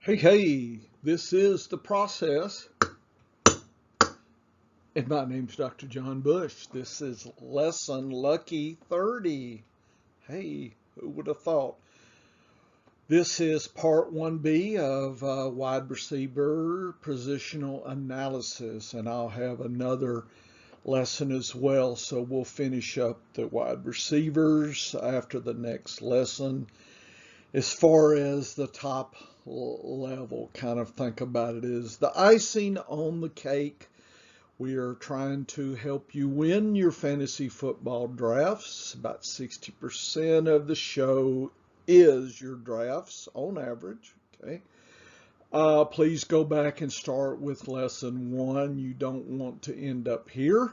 Hey, this is the process, and my name's Dr. John Bush. This is lesson lucky 30. Hey, who would have thought? This is part 1B of wide receiver positional analysis, and I'll have another lesson as well. So we'll finish up the wide receivers after the next lesson. As far as the top level, kind of think about it as the icing on the cake. We are trying to help you win your fantasy football drafts. About 60% of the show is your drafts on average. Okay. Please go back and start with lesson 1. You don't want to end up here.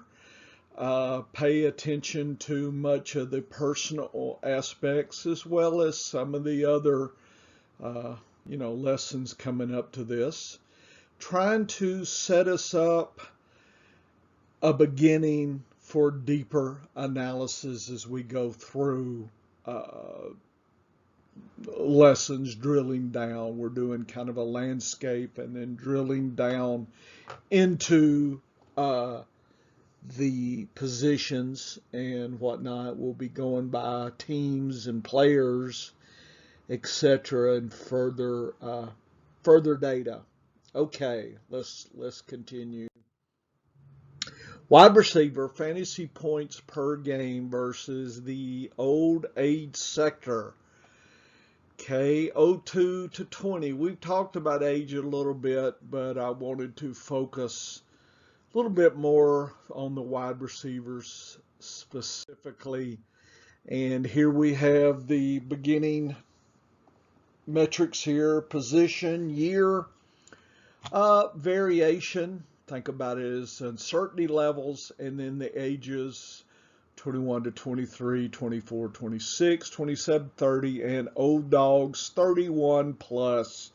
Pay attention to much of the personal aspects as well as some of the other, lessons coming up to this. Trying to set us up a beginning for deeper analysis as we go through lessons, drilling down. We're doing kind of a landscape and then drilling down into the positions and whatnot. We'll be going by teams and players, etc., and further data. Okay, let's continue. Wide receiver fantasy points per game versus the old age sector. Okay, 02 to 20. We've talked about age a little bit, but I wanted to focus a little bit more on the wide receivers specifically. And here we have the beginning metrics here: position, year, variation. Think about it as uncertainty levels, and then the ages 21 to 23, 24, 26, 27, 30, and old dogs 31 plus.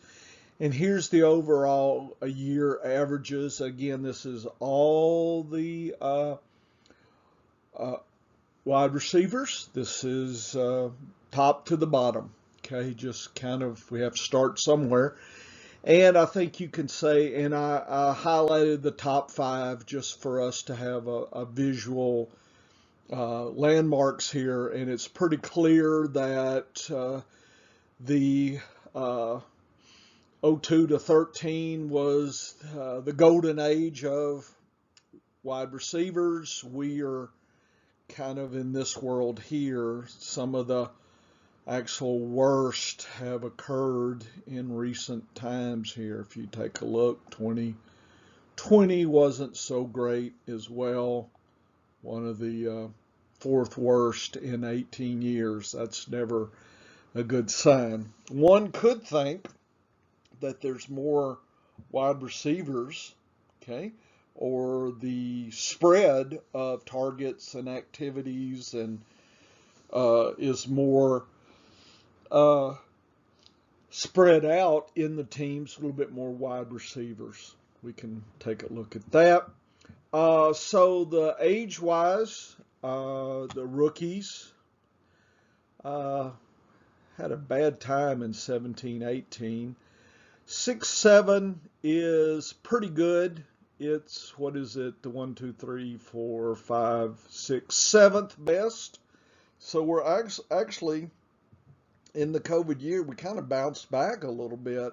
And here's the overall year averages. Again, this is all the wide receivers. This is top to the bottom. Okay, just kind of, we have to start somewhere. And I think you can say, and I highlighted the top 5 just for us to have a visual landmarks here. And it's pretty clear that the 02 to 13 was the golden age of wide receivers. We are kind of in this world here. Some of the actual worst have occurred in recent times here. If you take a look, 2020 wasn't so great as well. One of the fourth worst in 18 years. That's never a good sign. One could think that there's more wide receivers, okay, or the spread of targets and activities and is more spread out in the teams, a little bit more wide receivers. We can take a look at that. So the age-wise, the rookies had a bad time in 17-18. 6-7 is pretty good. It's, what is it, the 1, 2, 3, 4, 5, 6, 7th best. So we're actually, in the COVID year, we kind of bounced back a little bit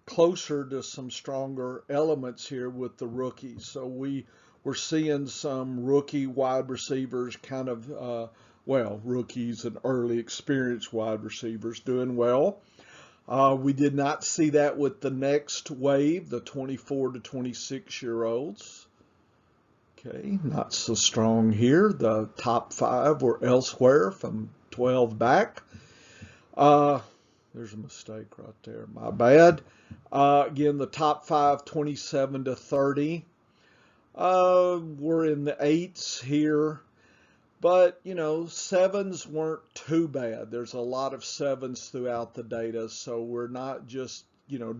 closer to some stronger elements here with the rookies. So we're seeing some rookie wide receivers kind of, rookies and early experienced wide receivers doing well. We did not see that with the next wave, the 24 to 26-year-olds. Okay, not so strong here. The top 5 were elsewhere from 12 back. There's a mistake right there. My bad. Again, the top 5, 27 to 30. We're in the 8s here. But, 7s weren't too bad. There's a lot of 7s throughout the data, so we're not just,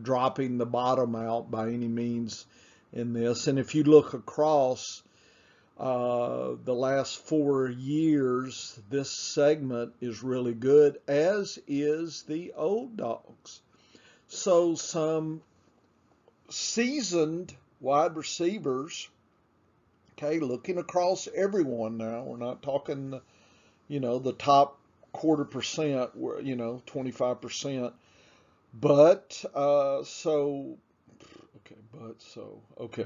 dropping the bottom out by any means in this. And if you look across the last 4 years, this segment is really good, as is the old dogs. also some seasoned wide receivers. Okay, looking across everyone now. We're not talking, the top quarter percent, 25%. But, okay.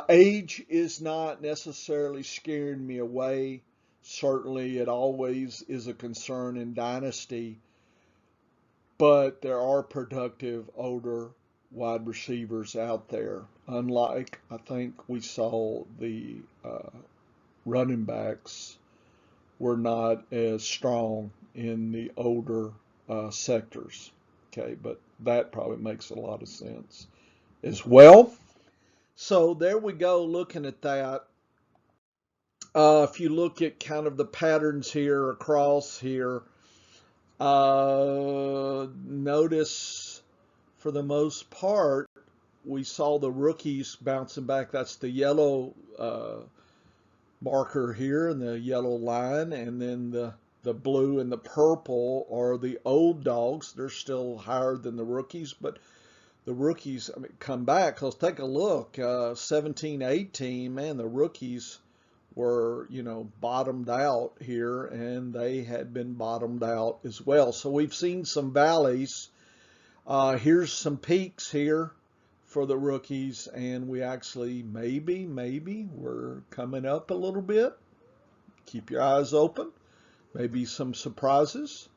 Age is not necessarily scaring me away. Certainly, it always is a concern in Dynasty, but there are productive older wide receivers out there. Unlike, I think we saw the running backs were not as strong in the older sectors. Okay, but that probably makes a lot of sense as well. So there we go, looking at that. If you look at kind of the patterns here across here, notice for the most part, we saw the rookies bouncing back. That's the yellow marker here and the yellow line, and then the blue and the purple are the old dogs. They're still higher than the rookies, but the rookies, come back. Let's take a look. 17, 18, man, the rookies were, bottomed out here, and they had been bottomed out as well. So we've seen some valleys. Here's some peaks here for the rookies, and we actually maybe we're coming up a little bit. Keep your eyes open. Maybe some surprises.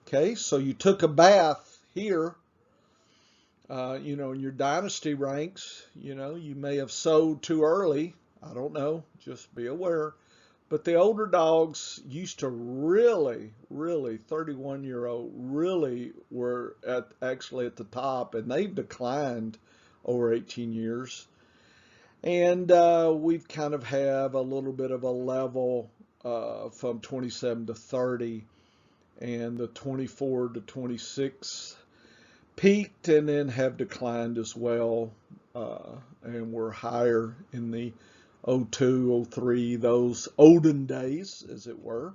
Okay, so you took a bath here. In your dynasty ranks, you may have sold too early. I don't know. Just be aware. But the older dogs used to really, 31-year-old, really were actually at the top, and they've declined over 18 years. And we've kind of have a little bit of a level from 27 to 30, and the 24 to 26 peaked and then have declined as well, and we're higher in the 02, 03, those olden days, as it were.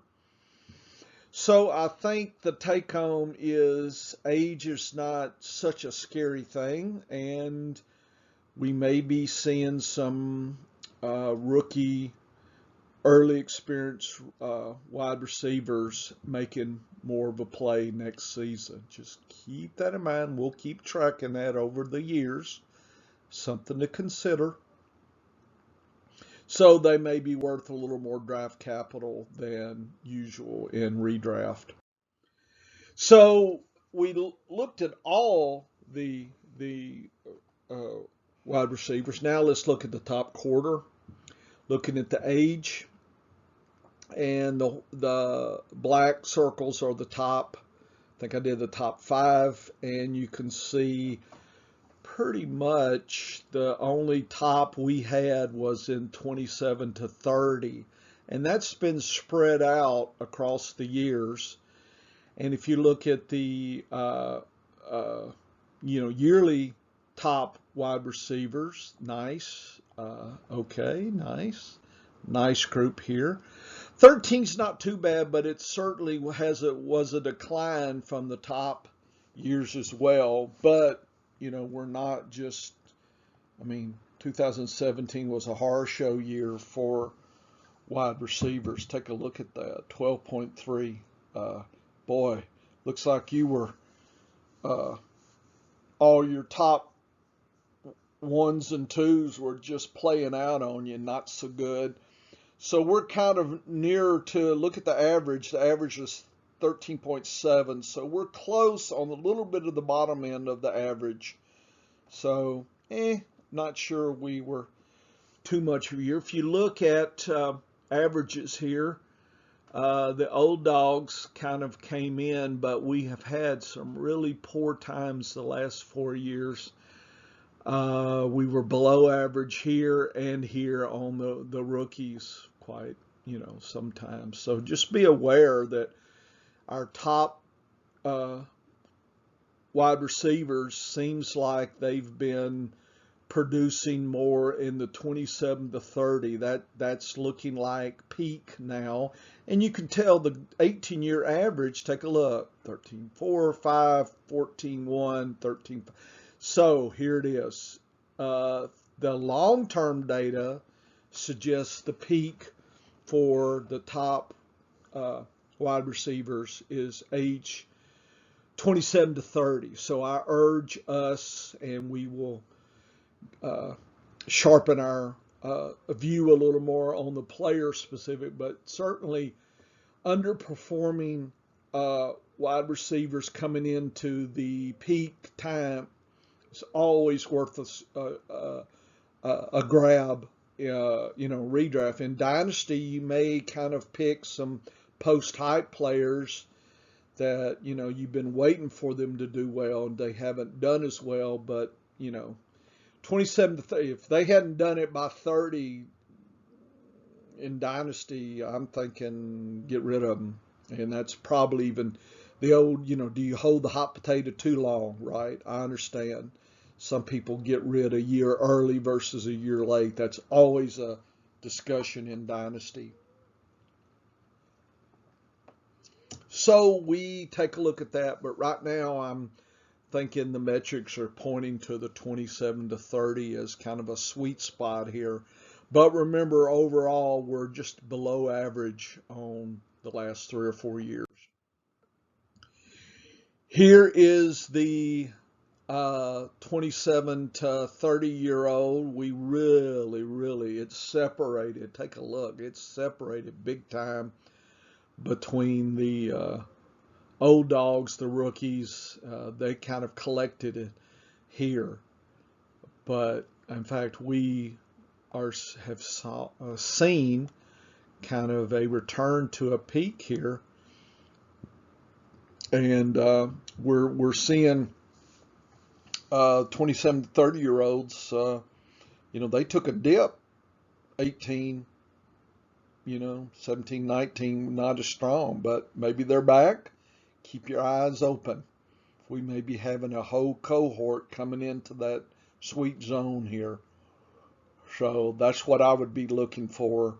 So I think the take home is age is not such a scary thing, and we may be seeing some rookie, early experience wide receivers making more of a play next season. Just keep that in mind. We'll keep tracking that over the years. Something to consider. So they may be worth a little more draft capital than usual in redraft. So we looked at all the uh, wide receivers. Now let's look at the top quarter. Looking at the age, and the black circles are the top. I think I did the top 5, and you can see pretty much the only top we had was in 27 to 30, and that's been spread out across the years. And if you look at the yearly top wide receivers, nice, okay, nice group here. 13's not too bad, but it certainly was a decline from the top years as well. But we're not just, 2017 was a horror show year for wide receivers. Take a look at that, 12.3. Boy, looks like you were, all your top 1s and 2s were just playing out on you, not so good. So we're kind of near to, look at the average. The average is 13.7. So we're close on a little bit of the bottom end of the average. So, not sure we were too much of a year. If you look at averages here, the old dogs kind of came in, but we have had some really poor times the last 4 years. We were below average here and here on the rookies quite, sometimes. So just be aware that our top wide receivers seems like they've been producing more in the 27 to 30. That's looking like peak now. And you can tell the 18-year average, take a look, 13.4, 5, 14.1, 13. So here it is. The long-term data suggests the peak for the top wide receivers is age 27 to 30. So I urge us, and we will sharpen our view a little more on the player specific, but certainly underperforming wide receivers coming into the peak time is always worth a grab, redraft. In Dynasty, you may kind of pick some post-hype players that, you've been waiting for them to do well and they haven't done as well, but, 27 to 30, if they hadn't done it by 30 in Dynasty, I'm thinking get rid of them. And that's probably even the old, do you hold the hot potato too long, right? I understand. Some people get rid a year early versus a year late. That's always a discussion in Dynasty. So we take a look at that, but right now I'm thinking the metrics are pointing to the 27 to 30 as kind of a sweet spot here. But remember, overall, we're just below average on the last 3 or 4 years. Here is the 27 to 30-year-old. We really, it's separated. Take a look. It's separated big time between the old dogs, the rookies. They kind of collected it here. But in fact, we have seen kind of a return to a peak here. And we're seeing 27 to 30-year-olds, they took a dip, 18, 17, 19, not as strong, but maybe they're back. Keep your eyes open. We may be having a whole cohort coming into that sweet zone here. So that's what I would be looking for.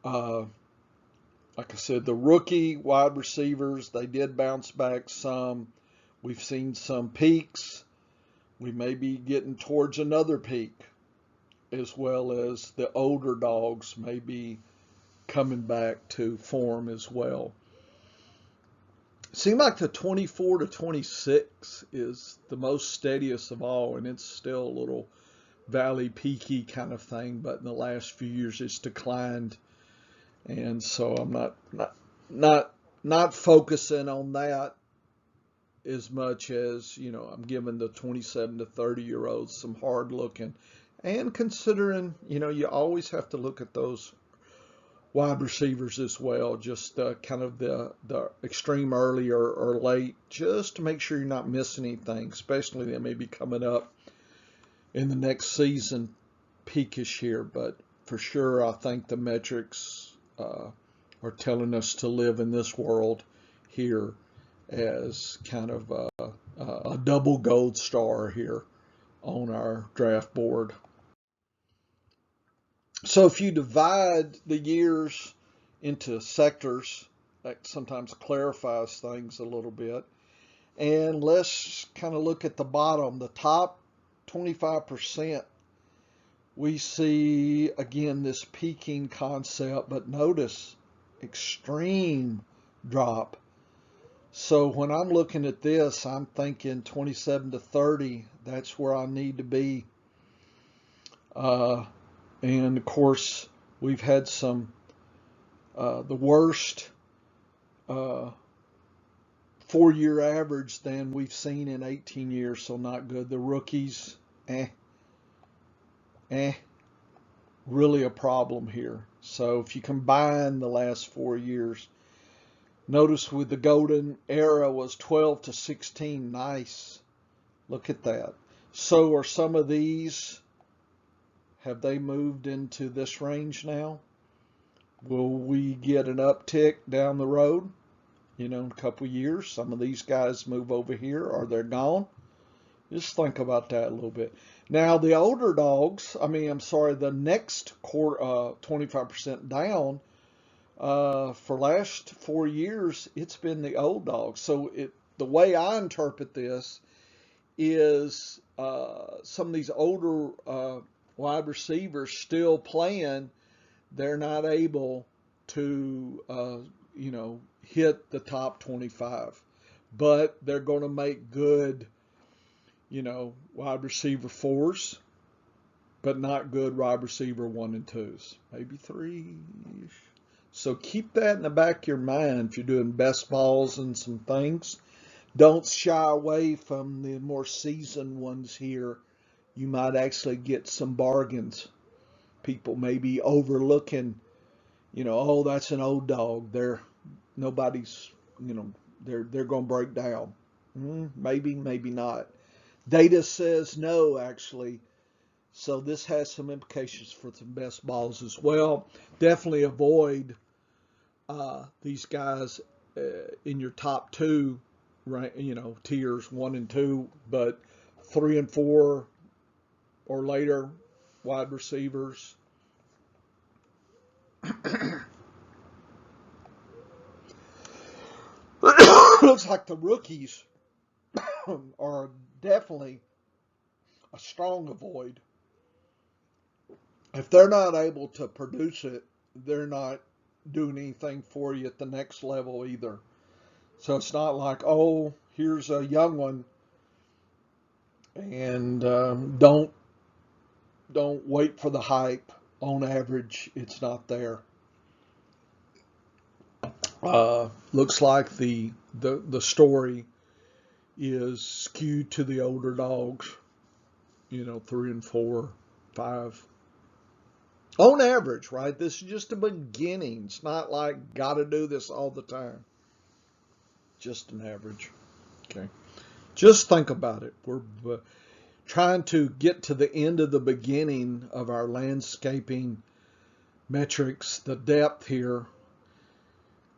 Like I said, the rookie wide receivers, they did bounce back some. We've seen some peaks. We may be getting towards another peak, as well as the older dogs may be coming back to form as well. It seems like the 24 to 26 is the most steadiest of all, and it's still a little valley peaky kind of thing, but in the last few years it's declined. And so I'm not focusing on that as much as, I'm giving the 27 to 30-year-olds some hard looking, and considering, you always have to look at those wide receivers as well, just kind of the extreme early or late, just to make sure you're not missing anything, especially they may be coming up in the next season peakish here. But for sure, I think the metrics are telling us to live in this world here as kind of a double gold star here on our draft board. So if you divide the years into sectors, that sometimes clarifies things a little bit. And let's kind of look at the bottom, the top 25%. We see, again, this peaking concept, but notice extreme drop. So when I'm looking at this, I'm thinking 27 to 30, that's where I need to be. And of course, we've had some, the worst 4-year average than we've seen in 18 years, so not good. The rookies, really a problem here. So if you combine the last 4 years, notice with the golden era was 12 to 16. Nice. Look at that. So are some of these, have they moved into this range now? Will we get an uptick down the road? In a couple of years, some of these guys move over here, or they're gone. Just think about that a little bit. Now, the older dogs, the next quarter, 25% down, for last 4 years, it's been the old dogs. So the way I interpret this is some of these older wide receivers still playing, they're not able to, hit the top 25. But they're going to make good, wide receiver fours, but not good wide receiver 1 and 2s, maybe 3. So keep that in the back of your mind if you're doing best balls and some things. Don't shy away from the more seasoned ones here. You might actually get some bargains. People may be overlooking, oh, that's an old dog. Nobody's, they're going to break down. Maybe, maybe not. Data says no, actually. So this has some implications for some best balls as well. Definitely avoid these guys in your top two, right? Tiers 1 and 2, but 3 and 4 or later wide receivers. Looks like the rookies are definitely a strong avoid. If they're not able to produce it, they're not doing anything for you at the next level either. So it's not like, oh, here's a young one, and don't wait for the hype. On average, it's not there. Looks like the story is skewed to the older dogs. 3 and 4, 5. On average, right? This is just a beginning. It's not like got to do this all the time. Just an average. Okay. Just think about it. We're trying to get to the end of the beginning of our landscaping metrics, the depth here.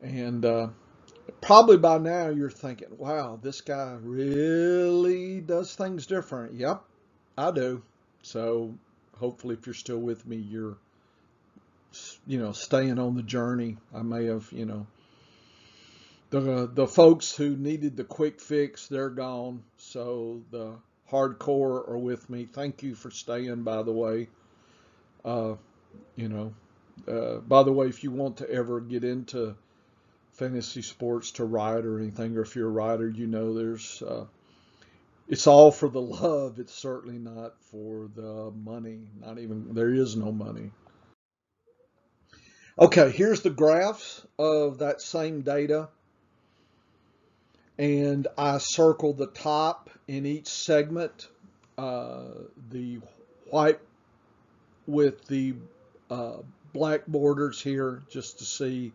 And probably by now you're thinking, wow, this guy really does things different. Yep, I do. So hopefully if you're still with me, you're, staying on the journey. I may have, the folks who needed the quick fix, they're gone. So the hardcore are with me. Thank you for staying, by the way. By the way, if you want to ever get into fantasy sports to ride or anything, or if you're a rider, there's, it's all for the love. It's certainly not for the money. Not even, there is no money. Okay, here's the graphs of that same data. And I circle the top in each segment, the white with the black borders here, just to see,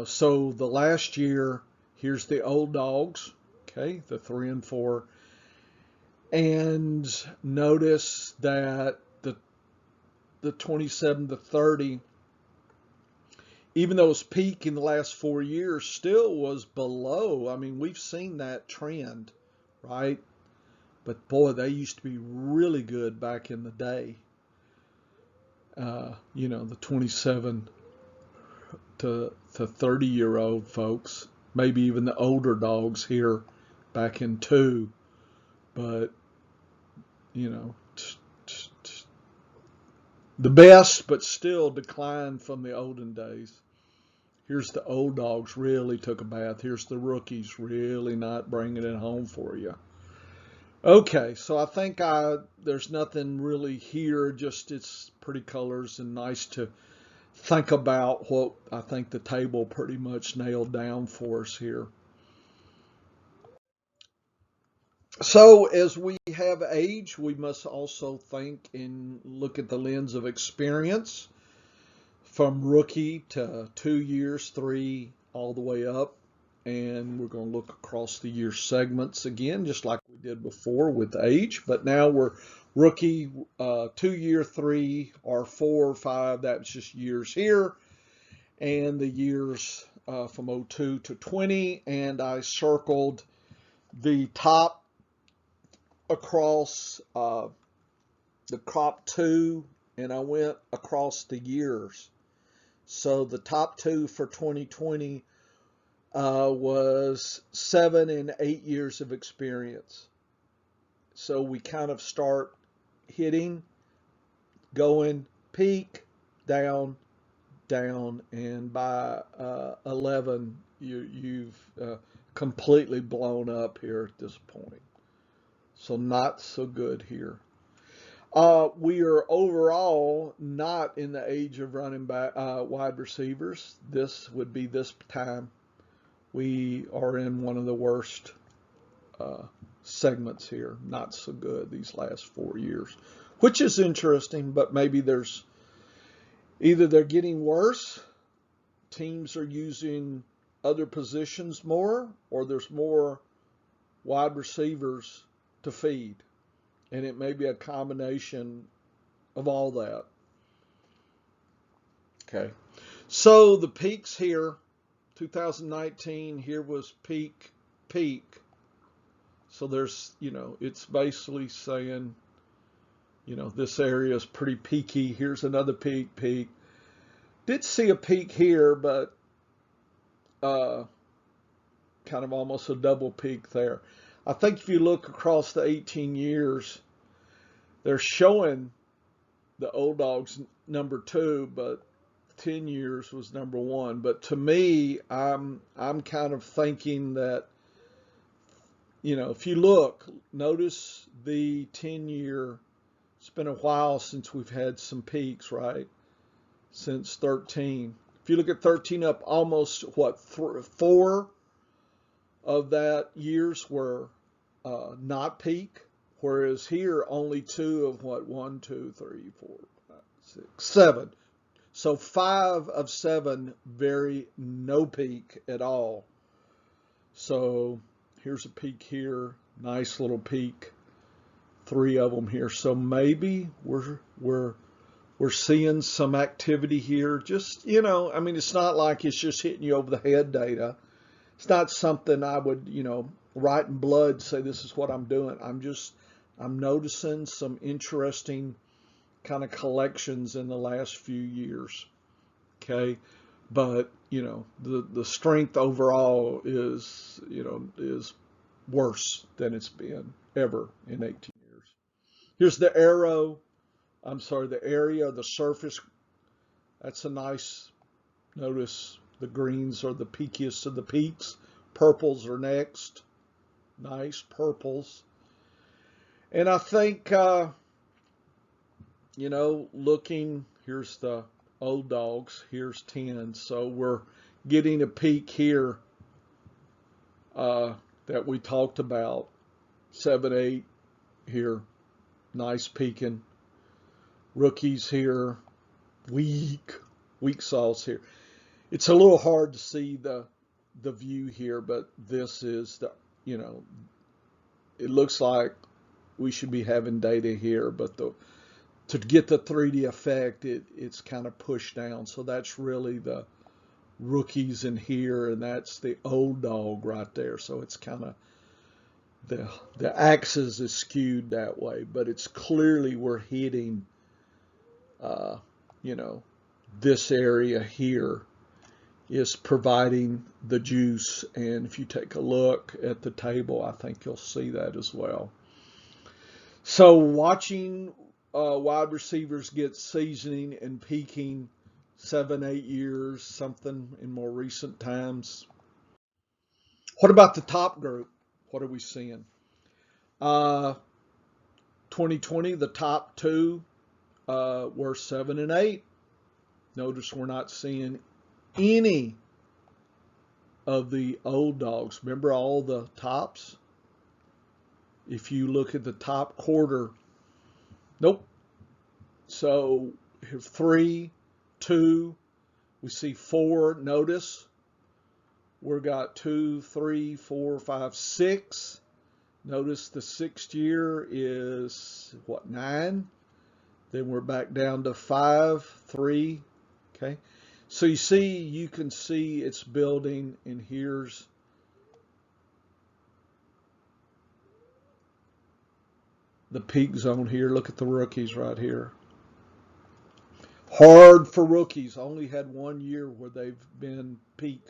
so the last year, here's the old dogs, okay, the 3 and 4. And notice that the 27 to 30, even though it's peak in the last 4 years, still was below. I mean, we've seen that trend, right? But boy, they used to be really good back in the day. The 27 to 30-year-old folks, maybe even the older dogs here back in 2. But, the best, but still declined from the olden days. Here's the old dogs really took a bath. Here's the rookies really not bringing it home for you. Okay, so I think there's nothing really here, just it's pretty colors and nice to think about what I think the table pretty much nailed down for us here. So as we have age, we must also think and look at the lens of experience. From rookie to 2 years, 3, all the way up. And we're going to look across the year segments again, just like we did before with age. But now we're rookie, 2 year, 3, or 4 or 5. That's just years here. And the years from 02 to 20. And I circled the top across the crop two, and I went across the years. So the top two for 2020 was 7 and 8 years of experience. So we kind of start hitting, going peak, down, down, and by 11, you've completely blown up here at this point. So not so good here. We are overall not in the age of running back wide receivers. This would be this time. We are in one of the worst segments here. Not so good these last 4 years, which is interesting, but maybe there's either they're getting worse, teams are using other positions more, or there's more wide receivers to feed. And it may be a combination of all that. Okay. So the peaks here, 2019, here was peak. So there's, it's basically saying, this area is pretty peaky. Here's another peak. Did see a peak here, but kind of almost a double peak there. I think if you look across the 18 years, they're showing the old dogs number 2, but 10 years was number 1. But to me, I'm kind of thinking that, if you look, notice the 10-year. It's been a while since we've had some peaks, right? Since 13. If you look at 13 up, almost 4 of that years were not peak, whereas here only 2 of 1, 2, 3, 4, 5, 6, 7. So 5 of 7 very no peak at all. So here's a peak here, nice little peak, 3 of them here. So maybe we're seeing some activity here. Just it's not like it's just hitting you over the head data. It's not something I would, write in blood, say this is what I'm doing. I'm noticing some interesting kind of collections in the last few years. Okay. But, the strength overall is worse than it's been ever in 18 years. Here's the the area, the surface. That's a nice, notice the greens are the peakiest of the peaks. Purples are next. Nice purples. And I think, looking, here's the old dogs, here's 10. So we're getting a peak here that we talked about. 7, 8 here. Nice peaking. Rookies here. Weak sauce here. It's a little hard to see the view here, but this is it looks like we should be having data here, but to get the 3D effect, it's kind of pushed down. So that's really the rookies in here, and that's the old dog right there. So it's kind of the axis is skewed that way, but it's clearly we're hitting this area here is providing the juice. And if you take a look at the table, I think you'll see that as well. So watching wide receivers get seasoning and peaking 7, 8 years, something in more recent times. What about the top group? What are we seeing? 2020, the top 2 were 7 and 8. Notice we're not seeing any of the old dogs. Remember all the tops? If you look at the top quarter, nope. So 3, 2, we see 4. Notice we've got 2, 3, 4, 5, 6. Notice the 6th year is 9. Then we're back down to 5, 3. Okay. So you can see it's building, and here's the peak zone here. Look at the rookies right here. Hard for rookies. Only had 1 year where they've been peak.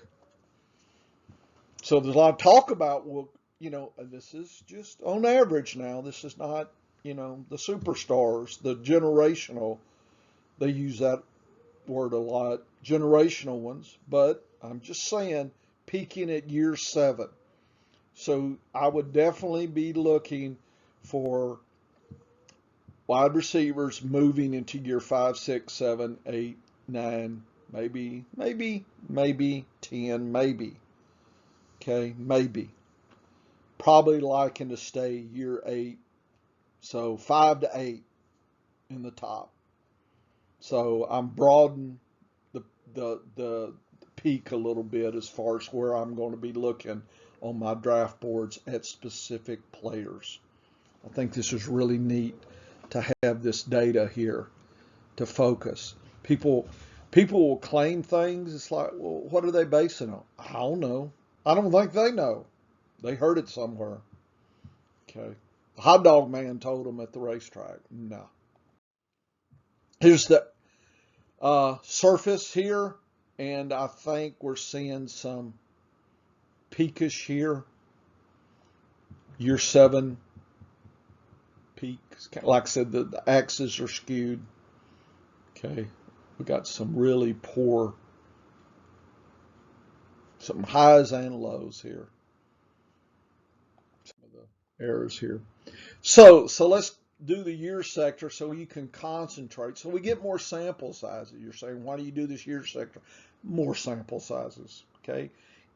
So there's a lot of talk about, well, this is just on average now. This is not, the superstars, the generational. They use that word a lot, generational ones. But I'm just saying, peaking at year 7. So I would definitely be looking for wide receivers moving into year 5, 6, 7, 8, 9, maybe 10, maybe. Okay, maybe. Probably liking to stay year 8. So 5 to 8 in the top. So I'm broadening the peak a little bit as far as where I'm going to be looking on my draft boards at specific players. I think this is really neat to have this data here to focus. People will claim things. It's like, well, what are they basing on? I don't know. I don't think they know. They heard it somewhere. Okay. The hot dog man told them at the racetrack. No. Here's the surface here, and I think we're seeing some peakish here. Year 7 peak. Like I said, the axes are skewed. Okay. We got some really poor, some highs and lows here. Some of the errors here. So let's do the year sector so you can concentrate. So we get more sample sizes. You're saying, why do you do this year sector? More sample sizes. Okay.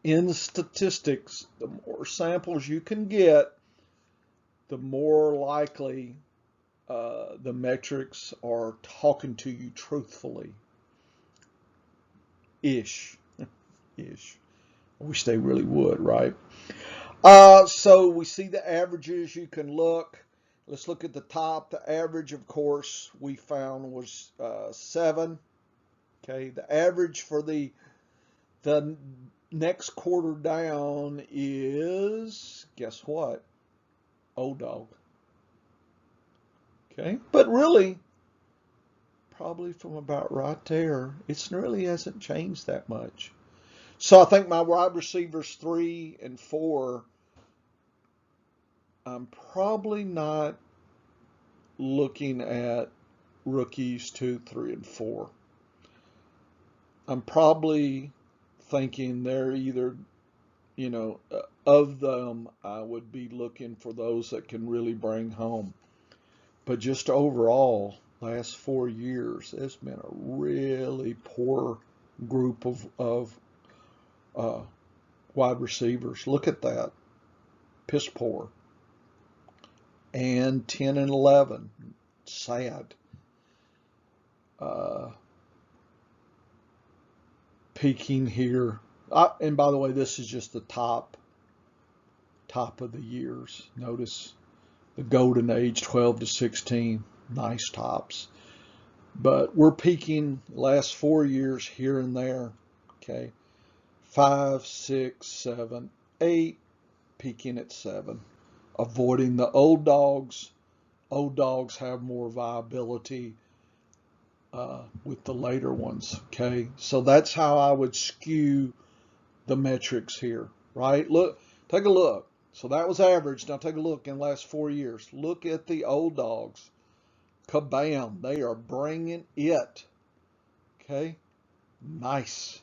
In statistics, the more samples you can get, the more likely the metrics are talking to you truthfully. Ish. Ish. I wish they really would, right? So we see the averages. You can look. Let's look at the top. The average, of course, we found was 7. Okay. The average for the next quarter down is, guess what? Old dog. Okay. But really, probably from about right there, it really hasn't changed that much. So I think my wide receivers 3 and 4, I'm probably not looking at rookies 2, 3, and 4. I'm probably thinking they're either, of them, I would be looking for those that can really bring home. But just overall, last 4 years, it's been a really poor group of wide receivers. Look at that. Piss poor. And 10 and 11. Sad. Peaking here. And by the way, this is just the top of the years. Notice the golden age, 12 to 16. Nice tops. But we're peaking last 4 years here and there. Okay. 5, 6, 7, 8. Peaking at 7. Avoiding the old dogs. Old dogs have more viability with the later ones. Okay, so that's how I would skew the metrics here, right? Look, take a look. So that was average. Now take a look in the last 4 years. Look at the old dogs. Kabam! They are bringing it. Okay, nice.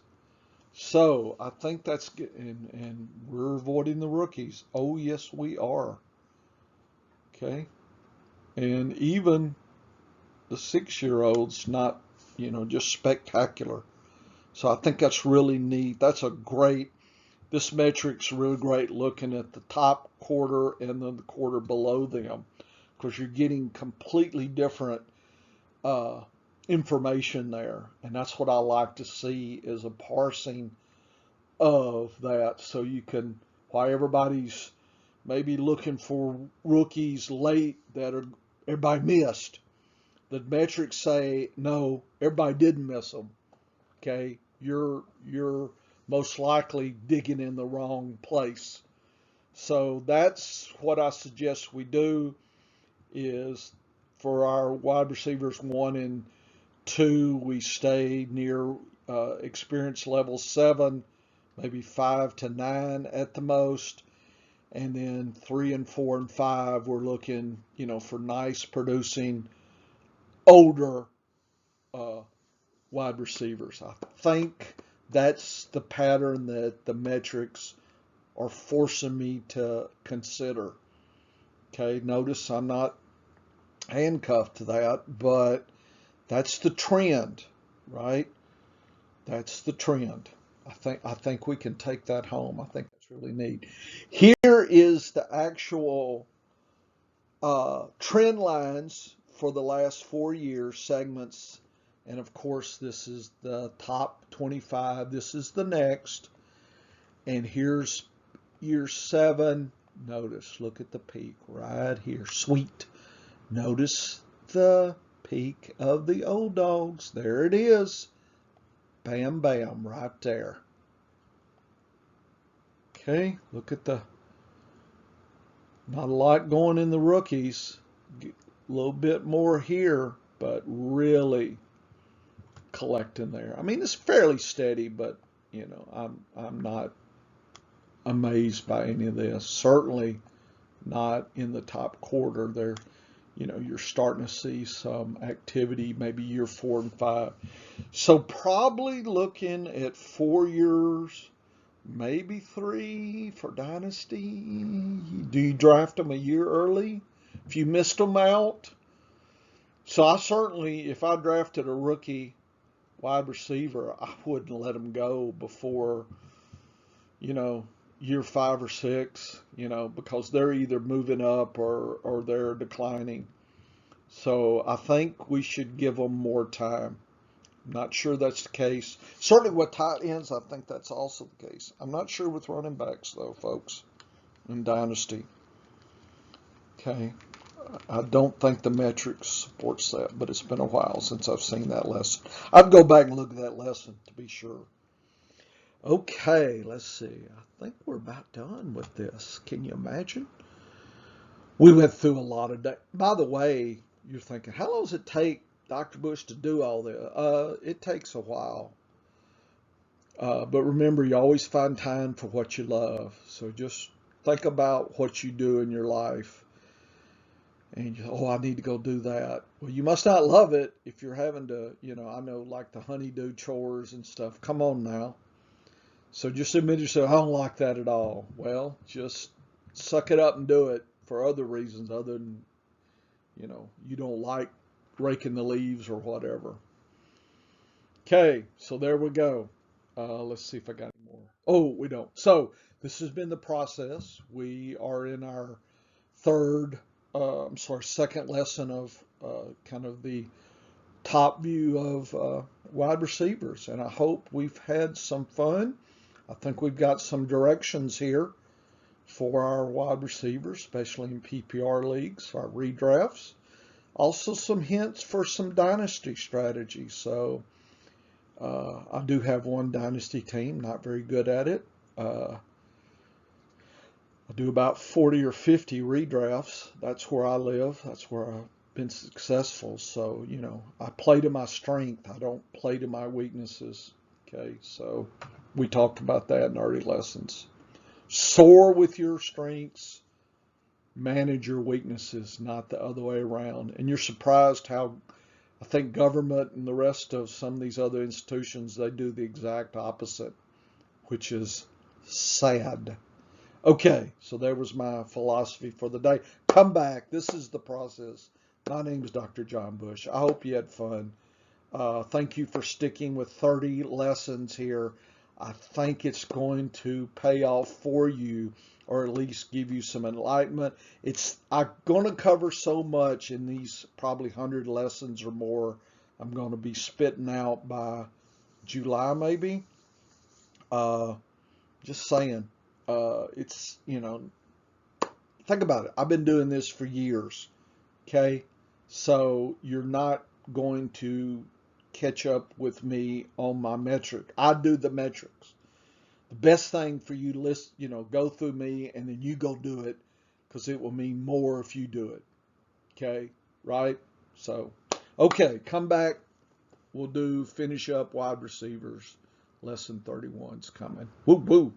So I think that's good, and we're avoiding the rookies. Oh yes, we are. Okay, and even the 6-year-olds, not, just spectacular. So I think that's really neat. This metric's really great looking at the top quarter and then the quarter below them, because you're getting completely different information there. And that's what I like to see, is a parsing of that, so you can, while everybody's maybe looking for rookies late that everybody missed, the metrics say, no, everybody didn't miss them. Okay, you're most likely digging in the wrong place. So that's what I suggest we do. is for our wide receivers 1 and 2, we stay near experience level 7, maybe 5 to 9 at the most. And then 3 and 4 and 5, we're looking, for nice producing older uh, wide receivers. I think that's the pattern that the metrics are forcing me to consider. Okay, notice I'm not handcuffed to that, but that's the trend, right? That's the trend. I think we can take that home. I think that's really neat. Here is the actual trend lines for the last 4 years, segments, and of course this is the top 25. This is the next, and here's year 7. Notice, look at the peak right here. Sweet. Notice the peak of the old dogs. There it is. Bam, bam, right there. Okay, look at the, not a lot going in the rookies. A little bit more here, but really collecting there. I mean, it's fairly steady, but I'm not amazed by any of this. Certainly not in the top quarter there. You're starting to see some activity, maybe year 4 and 5. So probably looking at 4 years, maybe 3 for Dynasty. Do you draft them a year early if you missed them out? So I certainly, if I drafted a rookie wide receiver, I wouldn't let him go before, year 5 or 6, because they're either moving up or they're declining. So I think we should give them more time. I'm not sure that's the case. Certainly with tight ends, I think that's also the case. I'm not sure with running backs, though, folks, in Dynasty. Okay. I don't think the metrics supports that, but it's been a while since I've seen that lesson. I'd go back and look at that lesson to be sure. Okay, let's see. I think we're about done with this. Can you imagine? We went through a lot of days. By the way, you're thinking, how long does it take Dr. Bush to do all this? It takes a while. But remember, you always find time for what you love. So just think about what you do in your life. And I need to go do that. Well, you must not love it if you're having to, I know like the honeydew chores and stuff. Come on now. So just admit yourself, I don't like that at all. Well, just suck it up and do it for other reasons other than, you don't like raking the leaves or whatever. Okay, so there we go. Let's see if I got any more. Oh, we don't. So this has been the process. We are in our second lesson of kind of the top view of wide receivers. And I hope we've had some fun. I think we've got some directions here for our wide receivers, especially in PPR leagues, our redrafts. Also some hints for some dynasty strategies. So I do have one dynasty team, not very good at it. I do about 40 or 50 redrafts. That's where I live. That's where I've been successful. So, I play to my strength. I don't play to my weaknesses. Okay, so we talked about that in early lessons. Soar with your strengths, manage your weaknesses, not the other way around. And you're surprised how I think government and the rest of some of these other institutions, they do the exact opposite, which is sad. Okay, so there was my philosophy for the day. Come back. This is the process. My name is Dr. John Bush. I hope you had fun. Thank you for sticking with 30 lessons here. I think it's going to pay off for you, or at least give you some enlightenment. I'm going to cover so much in these probably 100 lessons or more. I'm going to be spitting out by July maybe. Just saying. Think about it. I've been doing this for years. Okay. So you're not going to catch up with me on my metric. I do the metrics. The best thing for you to listen, go through me and then you go do it, because it will mean more if you do it. Okay, right? So, okay, come back. We'll finish up wide receivers. Lesson 31's coming. Woo woo.